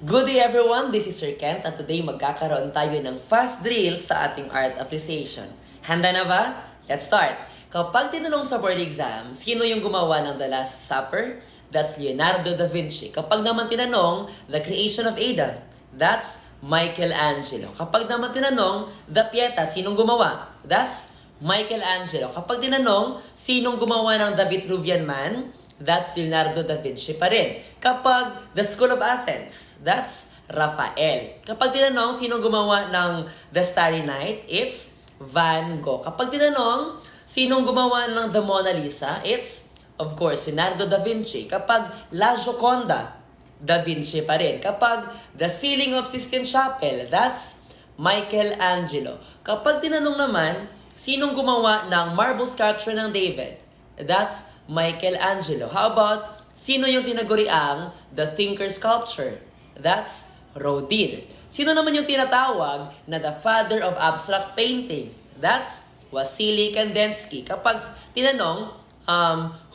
Good day everyone, this is Sir Kent at today magkakaroon tayo ng fast drill sa ating art appreciation. Handa na ba? Let's start! Kapag tinanong sa board exam, sino yung gumawa ng The Last Supper? That's Leonardo da Vinci. Kapag naman tinanong, The Creation of Ada? That's Michelangelo. Kapag naman tinanong, The Pietà, sinong gumawa? That's Michelangelo. Kapag tinanong, sinong gumawa ng The Vitruvian Man? That's Leonardo da Vinci pa rin. Kapag The School of Athens, that's Raphael. Kapag tinanong, sino gumawa ng The Starry Night? It's Van Gogh. Kapag tinanong, sinong gumawa ng The Mona Lisa? It's, of course, Leonardo da Vinci. Kapag La Gioconda, Da Vinci pa rin. Kapag The Ceiling of Sistine Chapel, that's Michelangelo. Kapag tinanong naman, sinong gumawa ng marble sculpture ng David? That's Michelangelo. How about, sino yung tinaguriang The Thinker Sculpture? That's Rodin. Sino naman yung tinatawag na the father of abstract painting? That's Wassily Kandinsky. Kapag tinanong,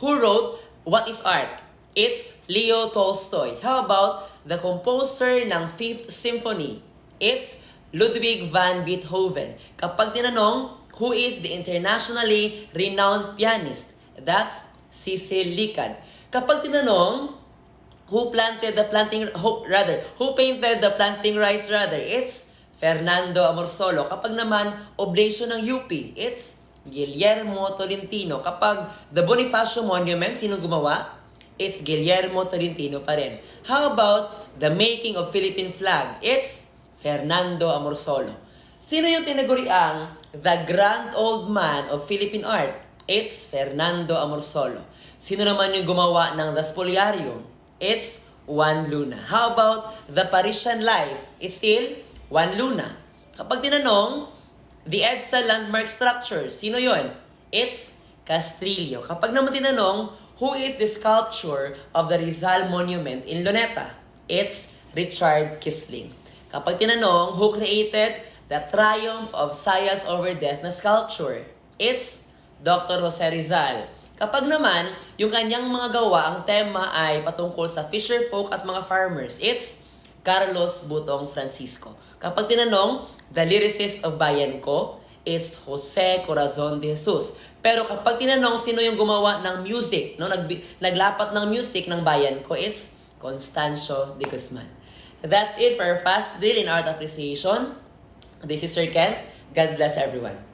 who wrote What is Art? It's Leo Tolstoy. How about the composer ng Fifth Symphony? It's Ludwig van Beethoven. Kapag tinanong, who is the internationally renowned pianist? That's Cecil Lican. Kapag tinanong, who painted the planting rice? It's Fernando Amorsolo. Kapag naman, oblation ng UP, it's Guillermo Tolentino. Kapag the Bonifacio Monument, sino gumawa? It's Guillermo Tolentino pa rin. How about the making of Philippine flag? It's Fernando Amorsolo. Sino yung tinaguriang the grand old man of Philippine art? It's Fernando Amorsolo. Sino naman yung gumawa ng The Spoliarium? It's Juan Luna. How about the Parisian life? It's still Juan Luna. Kapag tinanong, the EDSA landmark structure, sino yon? It's Castrillo. Kapag naman tinanong, who is the sculptor of the Rizal Monument in Luneta? It's Richard Kisling. Kapag tinanong, who created the Triumph of Science over Death na sculpture? It's Dr. Jose Rizal. Kapag naman, yung kanyang mga gawa, ang tema ay patungkol sa fisher folk at mga farmers, it's Carlos Butong Francisco. Kapag tinanong, the lyricist of bayan ko, it's Jose Corazon de Jesus. Pero kapag tinanong, sino yung gumawa ng music, naglapat ng music ng bayan ko, it's Constancio de Guzman. That's it for our fast drill in art appreciation. This is Sir Ken. God bless everyone.